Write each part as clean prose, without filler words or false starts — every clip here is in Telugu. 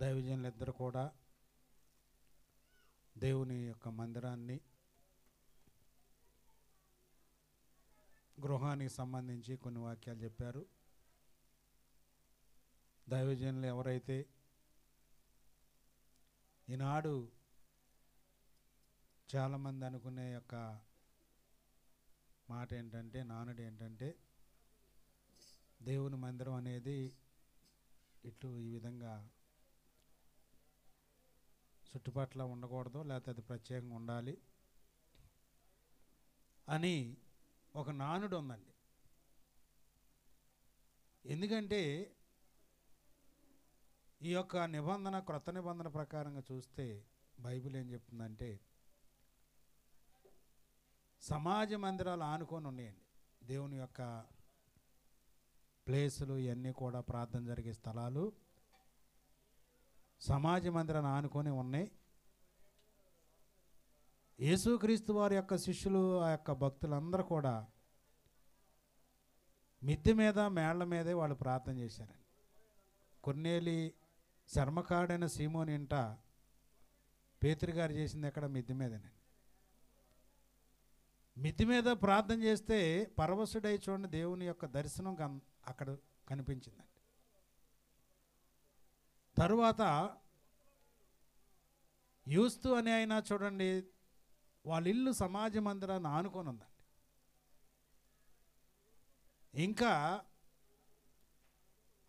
దైవజనులిద్దరు కూడా దేవుని యొక్క మందిరాన్ని, గృహానికి సంబంధించి కొన్ని వాక్యాలు చెప్పారు. దైవజనులు ఎవరైతే ఈనాడు చాలామంది అనుకునే యొక్క మాట ఏంటంటే, నానుడు ఏంటంటే, దేవుని మందిరం అనేది ఇట్లు ఈ విధంగా చుట్టుపట్ల ఉండకూడదు, లేకపోతే అది ప్రత్యేకంగా ఉండాలి అని ఒక నానుడు ఉందండి. ఎందుకంటే ఈ యొక్క నిబంధన, క్రొత్త నిబంధన ప్రకారంగా చూస్తే బైబిల్ ఏం చెప్తుందంటే, సమాజ మందిరాలు ఆనుకొని ఉన్నాయండి. దేవుని యొక్క ప్లేసులు ఇవన్నీ కూడా ప్రార్థన జరిగే స్థలాలు సమాజ మందిరాన్ని ఆనుకొని ఉన్నాయి. యేసుక్రీస్తు వారి యొక్క శిష్యులు, ఆ యొక్క భక్తులందరూ కూడా మిద్దె మీద, మేళ్ల మీదే వాళ్ళు ప్రార్థన చేశారండి. కొర్నేలి చర్మకాడైన సీమోని ఇంట పేతురు గారు చేసింది ఎక్కడ? మిద్దె మీదనండి. మిద్దె మీద ప్రార్థన చేస్తే పరవశుడై చూడండి దేవుని యొక్క దర్శనం అక్కడ కనిపించిందండి. తరువాత యూస్తు అనే ఆయన చూడండి, వాళ్ళ ఇల్లు సమాజ మందిరాన్ని ఆనుకొని ఉందండి. ఇంకా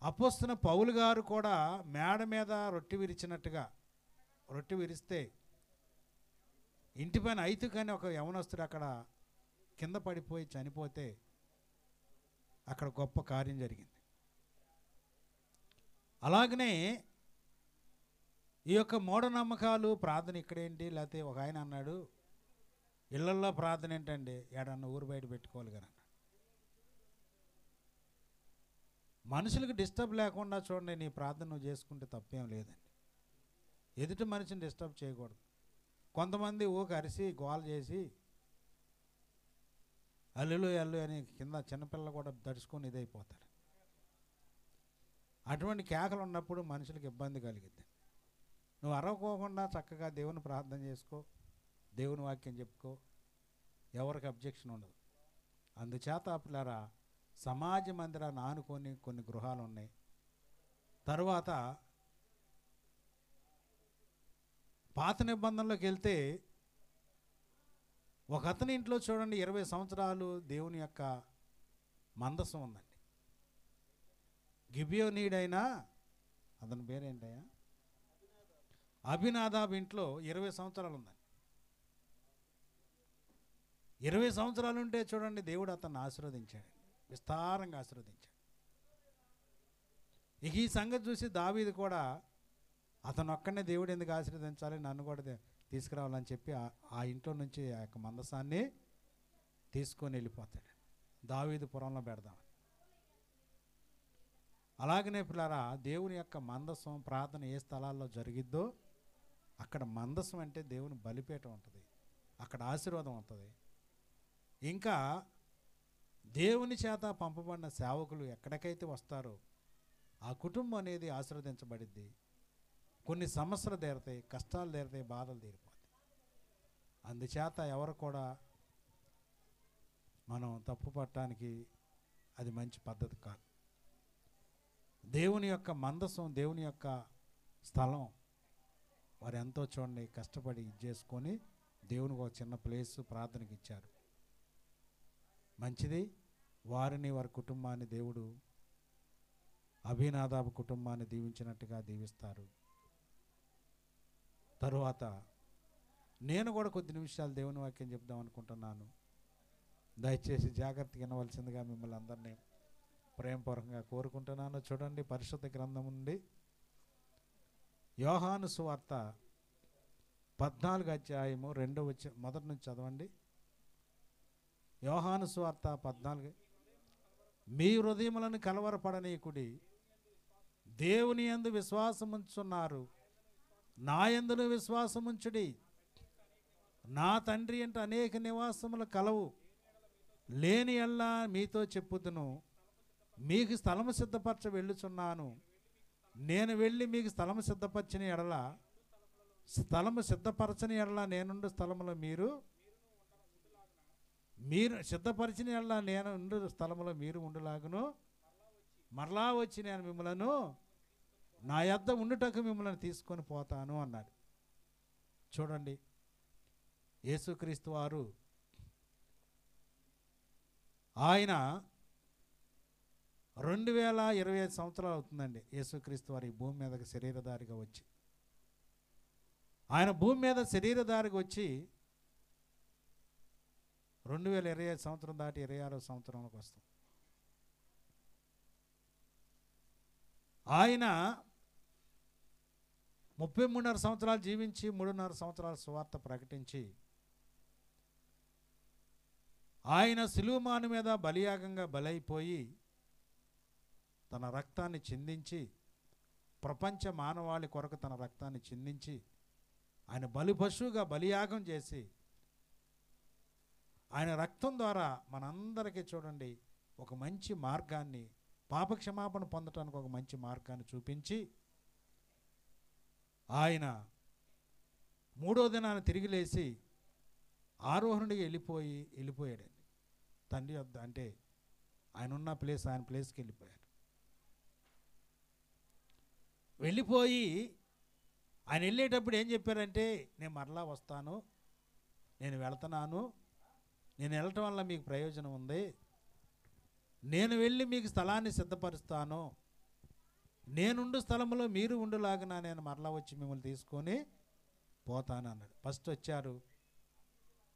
అపోస్తలుడైన పౌలు గారు కూడా మేడ మీద రొట్టె విరిచినట్టుగా, రొట్టె విరిస్తే ఇంటిపైన ఐతుకని ఒక యవనస్తుడు అక్కడ కింద పడిపోయి చనిపోతే అక్కడ గొప్ప కార్యం జరిగింది. అలాగనే ఈ యొక్క మూఢనమ్మకాలు, ప్రార్థన ఇక్కడేంటి, లేకపోతే ఒక ఆయన అన్నాడు, ఇళ్లల్లో ప్రార్థన ఏంటండి, ఏడన్నా ఊరు బయట పెట్టుకోవాలి కదా. మనుషులకు డిస్టర్బ్ లేకుండా చూడండి, నీ ప్రార్థన నువ్వు చేసుకుంటే తప్పేం లేదండి. ఎదుటి మనిషిని డిస్టర్బ్ చేయకూడదు. కొంతమంది ఊక అరిసి గోల చేసి అల్లులు అల్లు అని కింద చిన్నపిల్లలు కూడా దడుచుకొని ఇదైపోతారు. అటువంటి కేకలు ఉన్నప్పుడు మనుషులకు ఇబ్బంది కలిగిద్ది. నువ్వు అరవకోకుండా చక్కగా దేవుని ప్రార్థన చేసుకో, దేవుని వాక్యం చెప్పుకో, ఎవరికి అబ్జెక్షన్ ఉండదు. అందుచేత పిల్లరా, సమాజ మందిరాన్ని ఆనుకొని కొన్ని గృహాలు ఉన్నాయి. తరువాత పాత నిబంధనలోకి వెళ్తే ఒక అతని ఇంట్లో చూడండి 20 సంవత్సరాలు దేవుని యొక్క మందసం ఉందండి. గిబియోనీయుడైన అతని పేరేంటయ్యా, అభినాదాబ్ ఇంట్లో 20 సంవత్సరాలు ఉందండి. 20 సంవత్సరాలు ఉంటే చూడండి దేవుడు అతన్ని ఆశీర్వదించాడు, విస్తారంగా ఆశీర్వదించాడు. ఇక ఈ సంగతి చూసి దావీదు కూడా, అతను ఒక్కనే దేవుడు ఎందుకు ఆశీర్వదించాలి, నన్ను కూడా తీసుకురావాలని చెప్పి ఆ ఇంట్లో నుంచి ఆ యొక్క మందసాన్ని తీసుకొని వెళ్ళిపోతాడు. దావీదు పురంలో పెడదామని. అలాగనే పిల్లరా, దేవుని యొక్క మందసం ప్రార్థన ఏ స్థలాల్లో జరిగిద్దో అక్కడ మందసం అంటే దేవుని బలిపీఠం ఉంటుంది, అక్కడ ఆశీర్వాదం ఉంటుంది. ఇంకా దేవుని చేత పంపబడిన సేవకులు ఎక్కడికైతే వస్తారో ఆ కుటుంబం అనేది ఆశీర్వదించబడిద్ది. కొన్ని సమస్యలు తీరతాయి, కష్టాలు తీరతాయి, బాధలు తీరిపోతాయి. అందుచేత ఎవరు కూడా మనం తప్పు పట్టడానికి అది మంచి పద్ధతి కాదు. దేవుని యొక్క మందసం, దేవుని యొక్క స్థలం వారు ఎంతో చూడండి కష్టపడి చేసుకొని దేవునికి ఒక చిన్న ప్లేస్ ప్రార్థనకి ఇచ్చారు. మంచిది. వారిని, వారి కుటుంబాన్ని దేవుడు అభినాదాబు కుటుంబాన్ని దీవించినట్టుగా దీవిస్తారు. తరువాత నేను కూడా కొద్ది నిమిషాలు దేవుని వాక్యం చెప్దాం అనుకుంటున్నాను. దయచేసి జాగ్రత్తగా వినవలసిందిగా మిమ్మల్ని అందరినీ ప్రేమపూర్వకంగా కోరుకుంటున్నాను. చూడండి, పరిశుద్ధ గ్రంథం నుండి యోహాను సువార్త 14వ అధ్యాయము 2వ వచనం మొదటి నుంచి చదవండి. యోహాను సువార్త 14. మీ హృదయములను కలవరపడనీయకుడి, దేవుని యందు విశ్వాసముంచున్నారు, నా యందును విశ్వాసముంచుడి. నా తండ్రి అంటే అనేక నివాసములు కలవు, లేని ఎల్లా మీతో చెప్పుదును. మీకు స్థలము సిద్ధపరచ వెళ్ళుచున్నాను. నేను వెళ్ళి మీకు స్థలము సిద్ధపరచని ఎడల, స్థలము సిద్ధపరచని ఎడల నేనుండు స్థలములో మీరు సిద్ధపరిచిన ఎడల నేను ఉండు స్థలములో మీరు ఉండులాగును, మరలా వచ్చి నేను మిమ్మలను నా యొద్ద ఉండుటకు మిమ్మల్ని తీసుకొని పోతాను అన్నాడు. చూడండి, యేసుక్రీస్తు వారు ఆయన 2025 సంవత్సరాలు అవుతుందండి యేసుక్రీస్తు వారు ఈ భూమి మీదకి శరీరధారిగా వచ్చి. ఆయన భూమి మీద శరీరధారిగా వచ్చి 2025 సంవత్సరం దాటి 26వ సంవత్సరంలోకి వస్తాం. ఆయన 33.5 సంవత్సరాలు జీవించి 3.5 సంవత్సరాల సువార్త ప్రకటించి ఆయన సిలువమాను మీద బలియాగంగా బలైపోయి తన రక్తాన్ని చిందించి, ప్రపంచ మానవాళి కొరకు తన రక్తాన్ని చిందించి ఆయన బలిపశువుగా బలియాగం చేసి ఆయన రక్తం ద్వారా మనందరికీ చూడండి ఒక మంచి మార్గాన్ని, పాపక్షమాపణ పొందటానికి ఒక మంచి మార్గాన్ని చూపించి ఆయన 3వ దినాన్ని తిరిగి లేచి ఆరోహణుడిగా వెళ్ళిపోయాడండి తండ్రి వద్ద. అంటే ఆయన ఉన్న ప్లేస్, ఆయన ప్లేస్కి వెళ్ళిపోయారు. వెళ్ళిపోయి ఆయన వెళ్ళేటప్పుడు ఏం చెప్పారంటే, నేను మరలా వస్తాను, నేను వెళ్తున్నాను, నేను వెళ్ళటం వల్ల మీకు ప్రయోజనం ఉంది, నేను వెళ్ళి మీకు స్థలాన్ని సిద్ధపరుస్తాను, నేనుండు స్థలంలో మీరు ఉండులాగా నేను మరలా వచ్చి మిమ్మల్ని తీసుకొని పోతాను అన్నాడు. ఫస్ట్ వచ్చారు,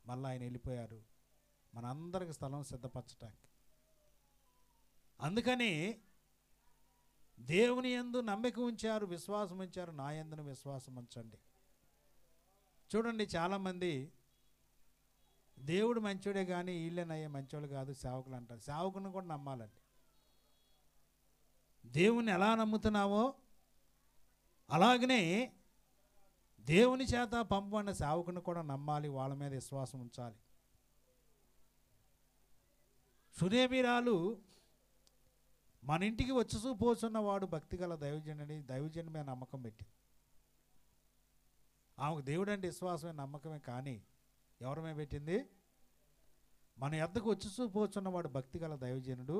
మళ్ళీ ఆయన వెళ్ళిపోయారు మనందరికి స్థలం సిద్ధపరచటానికి. అందుకని దేవుని యందు నమ్మిక ఉంచారు, విశ్వాసం ఉంచారు, నా యందును విశ్వాసం ఉంచండి. చూడండి, చాలామంది దేవుడు మంచోడే కానీ వీళ్ళేనయ్యే మంచోళ్ళు కాదు సేవకులు అంటారు. సేవకుని కూడా నమ్మాలండి. దేవుని ఎలా నమ్ముతున్నావో అలాగనే దేవుని చేత పంపబడిన సేవకుని కూడా నమ్మాలి, వాళ్ళ మీద విశ్వాసం ఉంచాలి. సునేమిరాలు మన ఇంటికి వచ్చి పోచున్నవాడు భక్తిగల దైవజనుడి, దైవజనుడి మీద నమ్మకం పెట్టి, ఆమెకు దేవుడు అంటే విశ్వాసమే నమ్మకమే, కానీ ఎవరి మీద పెట్టింది? మన యొద్దకు వచ్చి పోచున్నవాడు భక్తిగల దైవజనుడు,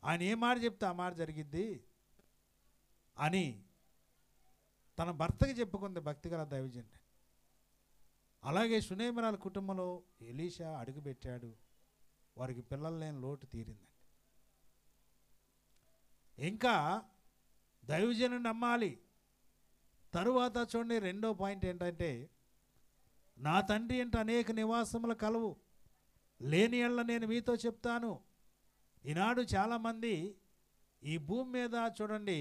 ఆయన ఏ మాట చెప్తే ఆ మాట జరిగిద్ది అని తన భర్తకి చెప్పుకుంది భక్తిగల దైవజనుడు. అలాగే సునేమిరాల కుటుంబంలో ఎలీషా అడుగుపెట్టాడు, వారికి పిల్లలు లేని లోటు తీరిందండి. ఇంకా దైవజనుని నమ్మాలి. తరువాత చూడండి, 2వ పాయింట్ ఏంటంటే, నా తండ్రి ఇంట అనేక నివాసములు కలవు, లేని యెడల నేను మీతో చెప్తాను. ఈనాడు చాలామంది ఈ భూమి మీద చూడండి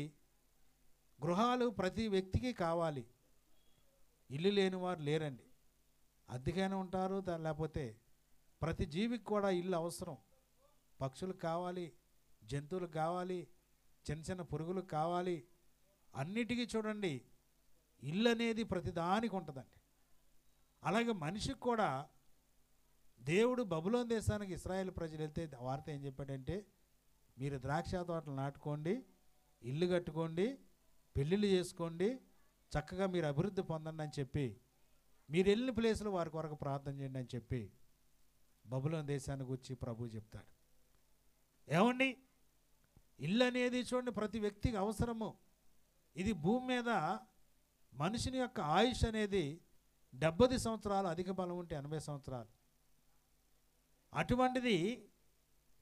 గృహాలు ప్రతి వ్యక్తికి కావాలి, ఇల్లు లేని వారు లేరండి. అద్దెకైనా ఉంటారు, లేకపోతే ప్రతి జీవికి కూడా ఇల్లు అవసరం. పక్షులకు కావాలి, జంతువులకు కావాలి, చిన్న చిన్న పురుగులకు కావాలి, అన్నిటికీ చూడండి ఇల్లు అనేది ప్రతిదానికి ఉంటుందండి. అలాగే మనిషికి కూడా దేవుడు బబులోను దేశానికి ఇశ్రాయేలు ప్రజలు వెళ్తే వార్త ఏం చెప్పాడంటే, మీరు ద్రాక్ష తోటలు నాటుకోండి, ఇల్లు కట్టుకోండి, పెళ్ళిళ్ళు చేసుకోండి, చక్కగా మీరు అభివృద్ధి పొందండి అని చెప్పి, మీరు వెళ్ళిన ప్లేస్లో వారి కొరకు ప్రార్థన చేయండి అని చెప్పి బబులోను దేశానికి వచ్చి ప్రభువు చెప్తాడు. ఏమండి, ఇల్లు అనేది చూడండి ప్రతి వ్యక్తికి అవసరము. ఇది భూమి మీద మనిషిని యొక్క ఆయుష్ అనేది 70 సంవత్సరాలు, అధిక బలం ఉంటే 80 సంవత్సరాలు. అటువంటిది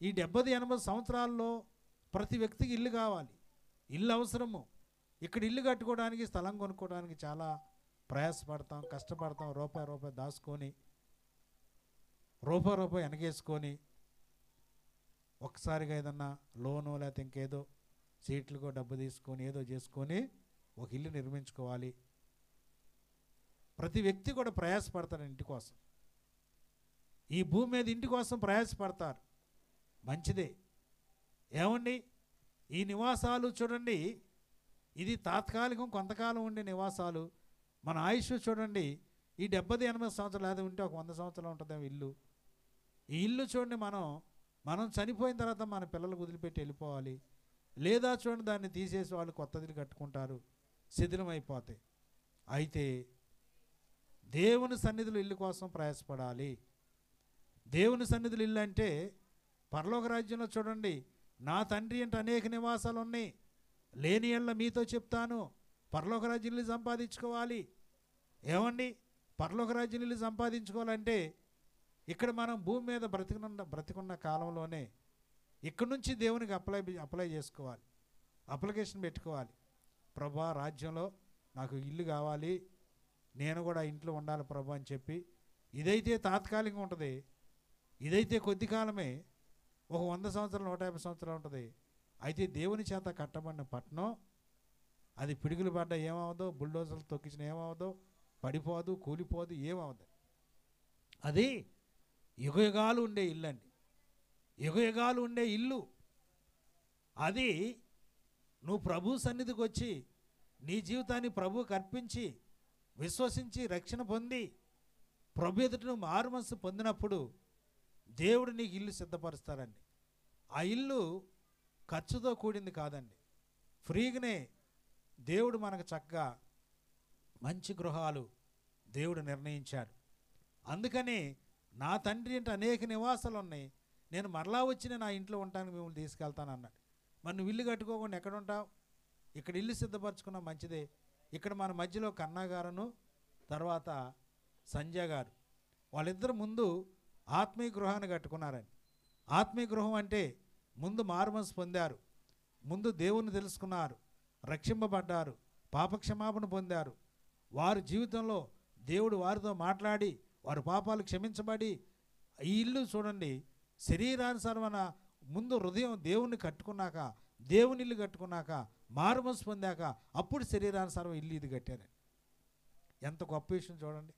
ఈ 70-80 సంవత్సరాల్లో ప్రతి వ్యక్తికి ఇల్లు కావాలి, ఇల్లు అవసరము. ఇక్కడ ఇల్లు కట్టుకోవడానికి, స్థలం కొనుక్కోవడానికి చాలా ప్రయాసపడతాం, కష్టపడతాం, రూపాయి దాచుకొని, రూపాయి వెనకేసుకొని, ఒక్కసారిగా ఏదన్నా లోను లేకపోతే ఇంకేదో సీట్లుకో డబ్బు తీసుకొని ఏదో చేసుకొని ఒక ఇల్లు నిర్మించుకోవాలి. ప్రతి వ్యక్తి కూడా ప్రయాసపడతాడు ఇంటి కోసం. ఈ భూమి మీద ఇంటి కోసం ప్రయాసపడతారు, మంచిదే. ఏమండి, ఈ నివాసాలు చూడండి, ఇది తాత్కాలికం, కొంతకాలం ఉండే నివాసాలు. మన ఆయుష్ చూడండి ఈ 70-80 సంవత్సరాలు, లేదా ఉంటే ఒక 100 సంవత్సరాలు ఉంటుందేమో ఇల్లు. ఈ ఇల్లు చూడండి, మనం చనిపోయిన తర్వాత మన పిల్లలకు వదిలిపెట్టి వెళ్ళిపోవాలి. లేదా చూడండి దాన్ని తీసేసి వాళ్ళు కొత్తది కట్టుకుంటారు, శిథిలమైపోతాయి. అయితే దేవుని సన్నిధిలో ఇల్లు కోసం ప్రయాసపడాలి. దేవుని సన్నిధిలో ఇల్లు అంటే పరలోక రాజ్యంలో చూడండి, నా తండ్రి అంటే అనేక నివాసాలు ఉన్నాయి, లేని ఎళ్ళ మీతో చెప్తాను, పరలోక రాజ్యం ఇల్లు సంపాదించుకోవాలి. ఏమండి, పరలోక రాజ్యం ఇల్లు సంపాదించుకోవాలంటే ఇక్కడ మనం భూమి మీద బ్రతికున్న కాలంలోనే ఇక్కడ నుంచి దేవునికి అప్లై చేసుకోవాలి, అప్లికేషన్ పెట్టుకోవాలి. ప్రభా, రాజ్యంలో నాకు ఇల్లు కావాలి, నేను కూడా ఇంట్లో ఉండాలి ప్రభా అని చెప్పి. ఇదైతే తాత్కాలికంగా ఉంటుంది, ఇదైతే కొద్ది కాలమే, ఒక 100 సంవత్సరాలు 150 సంవత్సరాలు ఉంటుంది. అయితే దేవుని చేత కట్టబడిన పట్టణం అది పిడుగులు పడ్డ ఏమవదో, బుల్డోజర్లు తొక్కించిన ఏమవదో, పడిపోదు, కూలిపోదు, ఏమవదు. అది యుగయుగాలు ఉండే ఇల్లు అండి, యుగయుగాలు ఉండే ఇల్లు. అది నువ్వు ప్రభు సన్నిధికి వచ్చి నీ జీవితాన్ని ప్రభువుకి అర్పించి విశ్వసించి రక్షణ పొంది ప్రభు ఎదుట నువ్వు మారు మనసు పొందినప్పుడు దేవుడు నీకు ఇల్లు సిద్ధపరుస్తారండి. ఆ ఇల్లు ఖర్చుతో కూడింది కాదండి, ఫ్రీగానే దేవుడు మనకు చక్కగా మంచి గృహాలు దేవుడు నిర్ణయించాడు. అందుకని నా తండ్రి అంటే అనేక నివాసాలు ఉన్నాయి, నేను మరలా వచ్చిన నా ఇంట్లో ఉంటానికి మిమ్మల్ని తీసుకెళ్తాను అన్నాడు. మరి నువ్వు ఇల్లు కట్టుకోకుండా ఎక్కడ ఉంటావు? ఇక్కడ ఇల్లు సిద్ధపరచుకున్నా మంచిదే. ఇక్కడ మన మధ్యలో కన్నా గారును తర్వాత సంజయ్ గారు వాళ్ళిద్దరు ముందు ఆత్మీయ గృహాన్ని కట్టుకున్నారండి. ఆత్మీయ గృహం అంటే ముందు మారుమనసు పొందారు, ముందు దేవుని తెలుసుకున్నారు, రక్షింపబడ్డారు, పాపక్షమాపణ పొందారు. వారి జీవితంలో దేవుడు వారితో మాట్లాడి వారి పాపాలు క్షమించబడి ఈ ఇల్లు చూడండి శరీరానుసారమైన ముందు హృదయం దేవుణ్ణి కట్టుకున్నాక, దేవుని ఇల్లు కట్టుకున్నాక, మారుమనసు పొందాక అప్పుడు శరీరానుసారం ఇల్లు ఇది కట్టారండి. ఎంత గొప్ప విషయం చూడండి.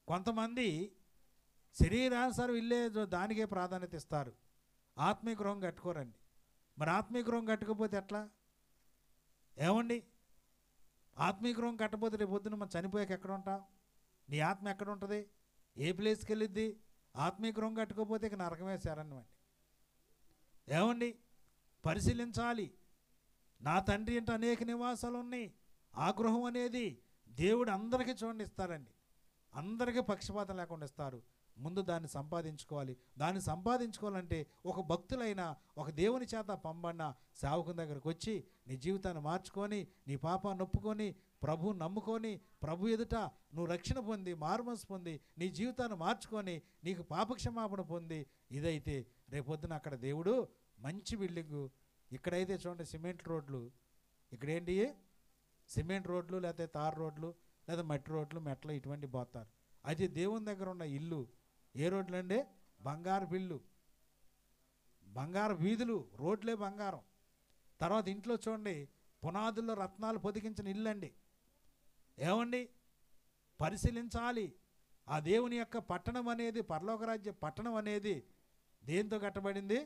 కొంతమంది శరీరానుసారం ఇల్లే దానికే ప్రాధాన్యత ఇస్తారు, ఆత్మీయ గృహం కట్టుకోరండి. మరి ఆత్మీయ గృహం కట్టుకోకపోతే ఎట్లా? ఏమండి, ఆత్మీయ గృహం కట్టకపోతే రేపు పొద్దున మనం చనిపోయాక ఎక్కడ ఉంటాం? నీ ఆత్మ ఎక్కడ ఉంటుంది? ఏ ప్లేస్కి వెళ్ళిద్ది? ఆత్మీయ గృహం కట్టుకోకపోతే ఇక నరకమే శరణ్యమండి. ఏమండి, పరిశీలించాలి. నా తండ్రి అంటే అనేక నివాసాలు ఉన్నాయి. ఆ గృహం అనేది దేవుడు అందరికీ చూడండి ఇస్తారండి, అందరికీ పక్షపాతం లేకుండా ఇస్తారు. ముందు దాన్ని సంపాదించుకోవాలి. దాన్ని సంపాదించుకోవాలంటే ఒక భక్తులైన ఒక దేవుని చేత పంపబడిన సేవకుని దగ్గరకు వచ్చి నీ జీవితాన్ని మార్చుకొని, నీ పాపాన్ని ఒప్పుకొని, ప్రభువుని నమ్ముకొని, ప్రభు ఎదుట నువ్వు రక్షణ పొంది మారుమనసు పొంది నీ జీవితాన్ని మార్చుకొని నీకు పాపక్షమాపణ పొంది ఇదైతే రేపొద్దున అక్కడ దేవుడు మంచి బిల్డింగు. ఇక్కడైతే చూడండి సిమెంట్ రోడ్లు, ఇక్కడేంటి సిమెంట్ రోడ్లు లేకపోతే తార్ రోడ్లు లేదా మట్టి రోడ్లు మెట్లు ఇటువంటి పోతారు. అయితే దేవుని దగ్గర ఉన్న ఇల్లు ఏ రోడ్లు అండి? బంగారు బిల్లు, బంగారు వీధులు, రోడ్లే బంగారం. తర్వాత ఇంట్లో చూడండి పునాదుల్లో రత్నాలు పొదిగించిన ఇల్లు అండి. ఏమండి, పరిశీలించాలి. ఆ దేవుని యొక్క పట్టణం అనేది, పరలోకరాజ్య పట్టణం అనేది దేంతో కట్టబడింది?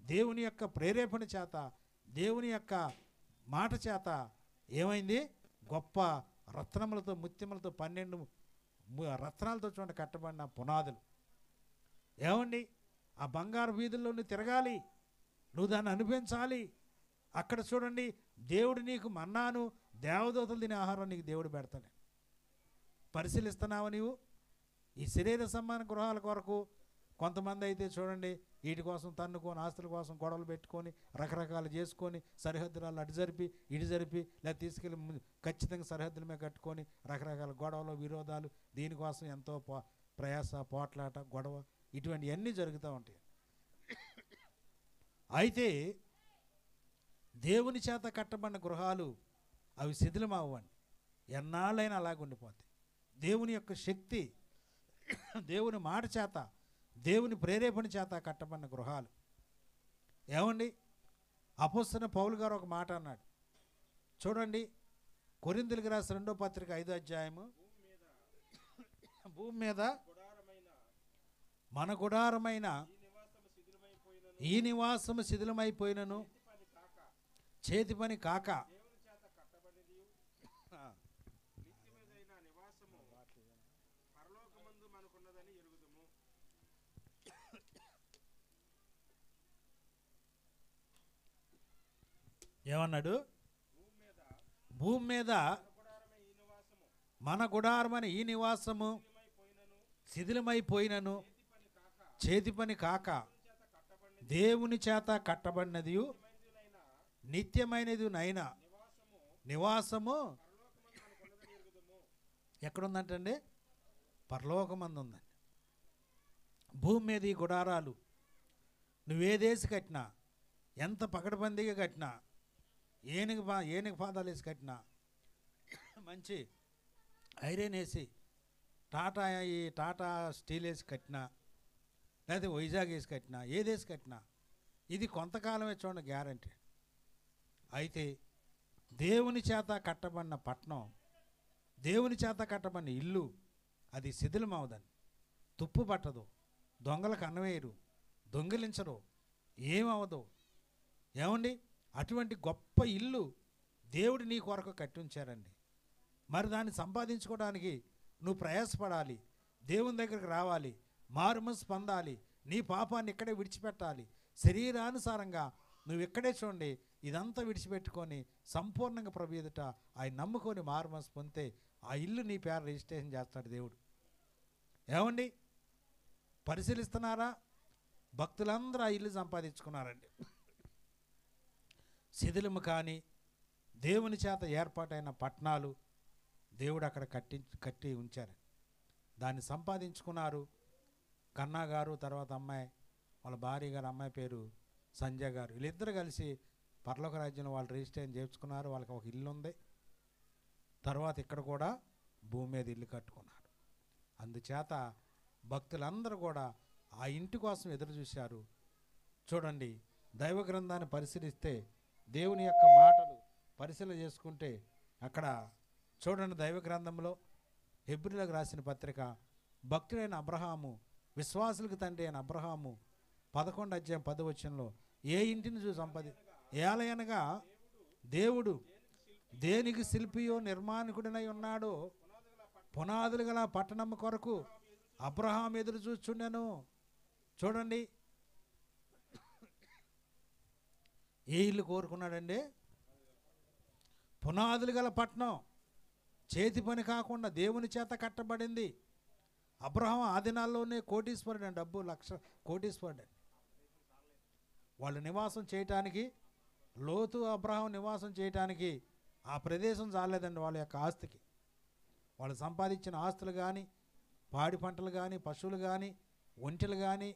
దేవుని యొక్క ప్రేరేపణ చేత, దేవుని యొక్క మాట చేత ఏమైంది? గొప్ప రత్నములతో ముత్యములతో 12 రత్నాలతో చూడండి కట్టబడిన పునాదులు. ఏమండి, ఆ బంగారు వీధుల్లో నువ్వు తిరగాలి, నువ్వు దాన్ని అనుభవించాలి. అక్కడ చూడండి దేవుడు నీకు మన్నాను దేవదూతలు తినే ఆహారం నీకు దేవుడు పెడతాడు. పరిశీలిస్తున్నావా నీవు? ఈ శరీర సంబంధ గృహాల కొరకు కొంతమంది అయితే చూడండి వీటి కోసం తన్నుకొని, ఆస్తుల కోసం గొడవలు పెట్టుకొని, రకరకాలు చేసుకొని, సరిహద్దులు అటు జరిపి ఇటు జరిపి లేదా తీసుకెళ్ళి ఖచ్చితంగా సరిహద్దుల మీద కట్టుకొని రకరకాల గొడవలు విరోధాలు, దీనికోసం ఎంతో ప్రయాస, పోట్లాట, గొడవ ఇటువంటివన్నీ జరుగుతూ ఉంటాయి. అయితే దేవుని చేత కట్టబడిన గృహాలు అవి శిథిలం అవ్వండి, ఎన్నాళ్ళైనా అలాగ ఉండిపోతాయి. దేవుని యొక్క శక్తి, దేవుని మాట చేత, దేవుని ప్రేరేపణ చేత కట్టబడిన గృహాలు. ఏమండి, అపోస్తలుడైన పౌలు గారు ఒక మాట అన్నాడు చూడండి, కొరింథీయులకు రాసిన 2వ పత్రిక 5వ అధ్యాయము, భూమి మీద మన గుడారమైన ఈ నివాసము శిథిలమైపోయినను చేతి పని కాక ఏమన్నాడు? భూమి మీద మన గుడారమని ఈ నివాసము శిథిలమైపోయినను చేతి పని కాక దేవుని చేత కట్టబడినది నిత్యమైనది నైనా నివాసము ఎక్కడుందంటండి? పరలోకమందు ఉందండి. భూమి మీద ఈ గుడారాలు నువ్వేదేసి కట్టినా, ఎంత పకడ్బందీగా కట్టినా, ఏనుగు పాదాలు వేసి కట్టినా, మంచి ఐరన్ వేసి టాటా స్టీల్ వేసి కట్టినా, లేకపోతే వైజాగ్ వేసి కట్టినా, ఏదేసి కట్టినా ఇది కొంతకాలమే చూడండి గ్యారంటీ. అయితే దేవుని చేత కట్టబడిన పట్టణం, దేవుని చేత కట్టబడిన ఇల్లు అది శిథిలమవదని, తుప్పు పట్టదు, దొంగలకు అన్నవేయరు, దొంగిలించరు, ఏమవదు. ఏమండి? అటువంటి గొప్ప ఇల్లు దేవుడు నీ కొరకు కట్టి ఉంచారండి. మరి దాన్ని సంపాదించుకోవడానికి నువ్వు ప్రయాసపడాలి, దేవుని దగ్గరికి రావాలి, మారుమనసు పొందాలి, నీ పాపాన్ని ఇక్కడే విడిచిపెట్టాలి. శరీరానుసారంగా నువ్వు ఇక్కడే చూడండి ఇదంతా విడిచిపెట్టుకొని సంపూర్ణంగా ప్రభు ఎదుట ఆయన నమ్ముకొని మారుమనసు పొందితే ఆ ఇల్లు నీ పేరు రిజిస్ట్రేషన్ చేస్తాడు దేవుడు. ఏమండి? పరిశీలిస్తున్నారా? భక్తులందరూ ఆ ఇల్లు సంపాదించుకున్నారండి. శిథిలము కానీ దేవుని చేత ఏర్పాటైన పట్టణాలు దేవుడు అక్కడ కట్టి ఉంచారు. దాన్ని సంపాదించుకున్నారు. కన్నా గారు, తర్వాత అమ్మాయి, వాళ్ళ భార్య గారు, అమ్మాయి పేరు సంజయ్ గారు, వీళ్ళిద్దరు కలిసి పరలోక రాజ్యంలో వాళ్ళు రిజిస్ట్రేషన్ చేయించుకున్నారు. వాళ్ళకి ఒక ఇల్లు ఉంది. తర్వాత ఇక్కడ కూడా భూమి మీద ఇల్లు కట్టుకున్నారు. అందుచేత భక్తులందరూ కూడా ఆ ఇంటి కోసం ఎదురు చూశారు. చూడండి, దైవ గ్రంథాన్ని పరిశీలిస్తే, దేవుని యొక్క మాటలు పరిశీలన చేసుకుంటే అక్కడ చూడండి, దైవ గ్రంథంలో హెబ్రీయులకు రాసిన పత్రిక, భక్తుడైన అబ్రహాము, విశ్వాసులకు తండ్రి అయిన అబ్రహాము 11:10 ఏ ఇంటిని చూసి ఏలయనగా దేవుడు దేనికి శిల్పియో నిర్మాణకుడినై ఉన్నాడో పునాదులు గల పట్టణం కొరకు అబ్రహాం ఎదురు చూచుండెను. చూడండి, ఏ ఇల్లు కోరుకున్నాడండి? పునాదులు గల పట్టణం, చేతి పని కాకుండా దేవుని చేత కట్టబడింది. అబ్రహాం ఆ దినాల్లోనే కోటీశ్వరుడు అండి, డబ్బు కోటీశ్వరుడు. వాళ్ళు నివాసం చేయటానికి, లోతు అబ్రహాం నివాసం చేయటానికి ఆ ప్రదేశం చాలేదండి. వాళ్ళ యొక్క ఆస్తికి, వాళ్ళు సంపాదించిన ఆస్తులు కానీ, పాడి పంటలు కానీ, పశువులు కానీ, ఒంటెలు కానీ,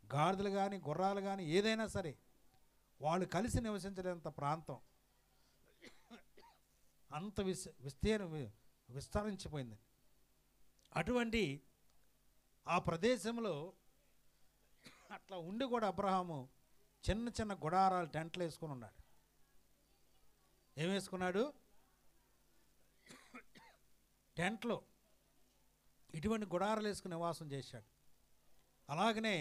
గాడిదలు కానీ, గుర్రాలు కానీ, ఏదైనా సరే వాళ్ళు కలిసి నివసించలేంత ప్రాంతం అంత విస్తరించిపోయింది. అటువంటి ఆ ప్రదేశంలో అట్లా ఉండి కూడా అబ్రహాము చిన్న చిన్న గుడారాలు, టెంట్లు వేసుకుని ఉన్నాడు. ఏం వేసుకున్నాడు? టెంట్లు, ఇటువంటి గుడారాలు వేసుకుని నివాసం చేశాడు. అలాగనే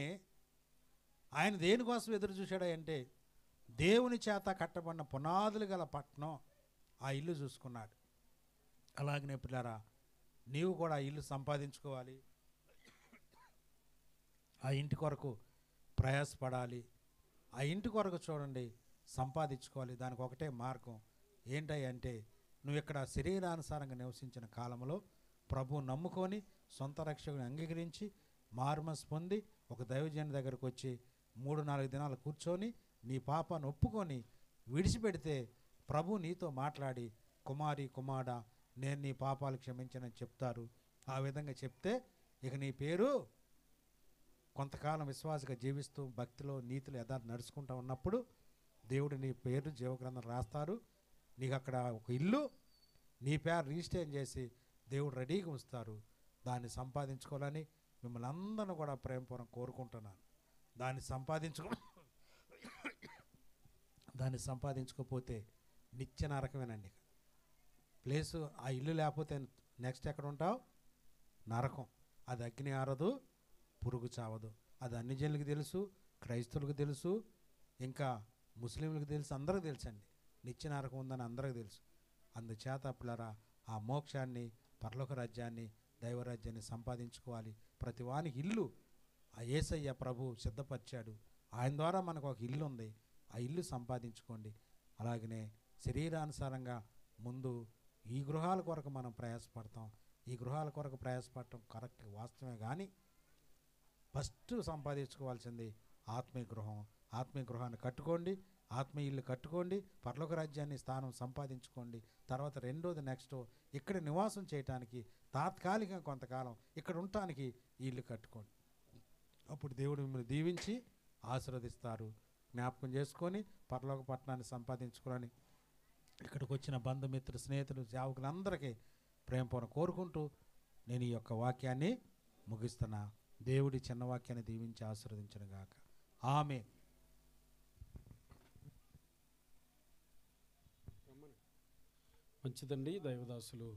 ఆయన దేనికోసం ఎదురు చూశాడు అంటే, దేవుని చేత కట్టబడిన పునాదులు గల పట్టణం, ఆ ఇల్లు చూసుకున్నాడు. అలాగనే పిల్లరా, నీవు కూడా ఆ ఇల్లు సంపాదించుకోవాలి, ఆ ఇంటి కొరకు ప్రయాసపడాలి, ఆ ఇంటి కొరకు చూడండి సంపాదించుకోవాలి. దానికి ఒకటే మార్గం ఏంటంటే, నువ్వు ఇక్కడ శరీరానుసారంగా నివసించిన కాలంలో ప్రభువు నమ్ముకొని సొంత రక్షకుని అంగీకరించి మారుమనసు పొంది ఒక దైవజనుని దగ్గరకు వచ్చి 3-4 దినాలు కూర్చొని నీ పాపాన్ని ఒప్పుకొని విడిచిపెడితే ప్రభు నీతో మాట్లాడి, కుమారి కుమారుడా నేను నీ పాపాలు క్షమించనని చెప్తారు. ఆ విధంగా చెప్తే ఇక నీ పేరు కొంతకాలం విశ్వాసగా జీవిస్తూ భక్తిలో నీతిలో యథార్థ నడుచుకుంటూ ఉన్నప్పుడు దేవుడు నీ పేరు జీవగ్రంథం రాస్తారు. నీకు అక్కడ ఒక ఇల్లు నీ పేరు రిజిస్ట్రేషన్ చేసి దేవుడు రెడీగా ఉంచుతారు. దాన్ని సంపాదించుకోవాలని మిమ్మల్ని అందరిని కూడా ప్రేమపూర్వకం కోరుకుంటున్నాను. దాన్ని సంపాదించుకోకపోతే నిత్య నరకమేనండి. ప్లేసు ఆ ఇల్లు లేకపోతే నెక్స్ట్ ఎక్కడ ఉంటావు? నరకం. అది అగ్ని ఆరదు, పురుగు చావదు. అది అన్ని జనులకు తెలుసు, క్రైస్తవులకు తెలుసు, ఇంకా ముస్లింలకు తెలుసు, అందరికీ తెలుసండి. నిత్య నరకం ఉందని అందరికీ తెలుసు. అందుచేత పిల్లరా, ఆ మోక్షాన్ని, పరలోక రాజ్యాన్ని, దైవరాజ్యాన్ని సంపాదించుకోవాలి. ప్రతి వానికి ఇల్లు ఆ యేసయ్య ప్రభు సిద్ధపరిచాడు. ఆయన ద్వారా మనకు ఒక ఇల్లు ఉంది. ఆ ఇల్లు సంపాదించుకోండి. అలాగనే శరీరానుసారంగా ముందు ఈ గృహాల కొరకు మనం ప్రయాసపడతాం. ఈ గృహాల కొరకు ప్రయాసపడటం కరెక్ట్ వాస్తవమే, కానీ ఫస్ట్ సంపాదించుకోవాల్సింది ఆత్మీయ గృహం. ఆత్మీయ గృహాన్ని కట్టుకోండి, ఆత్మీయ ఇల్లు కట్టుకోండి, పరలోక రాజ్యాన్ని స్థానం సంపాదించుకోండి. తర్వాత రెండోది నెక్స్ట్ ఇక్కడ నివాసం చేయటానికి తాత్కాలికంగా కొంతకాలం ఇక్కడ ఉండటానికి ఇల్లు కట్టుకోండి. అప్పుడు దేవుడు మిమ్మల్ని దీవించి ఆశీర్వదిస్తారు. జ్ఞాపకం చేసుకొని పరలోక పట్టణాన్ని సంపాదించుకోవాలని ఇక్కడికి వచ్చిన బంధుమిత్రులు, స్నేహితులు, సేవకులందరికీ ప్రేమపూర్వకం కోరుకుంటూ నేను ఈ యొక్క వాక్యాన్ని ముగిస్తున్నా. దేవుడి చిన్న వాక్యాన్ని దీవించి ఆశీర్వదించును గాక. ఆమేన్. మంచిదండి. దైవదాసులు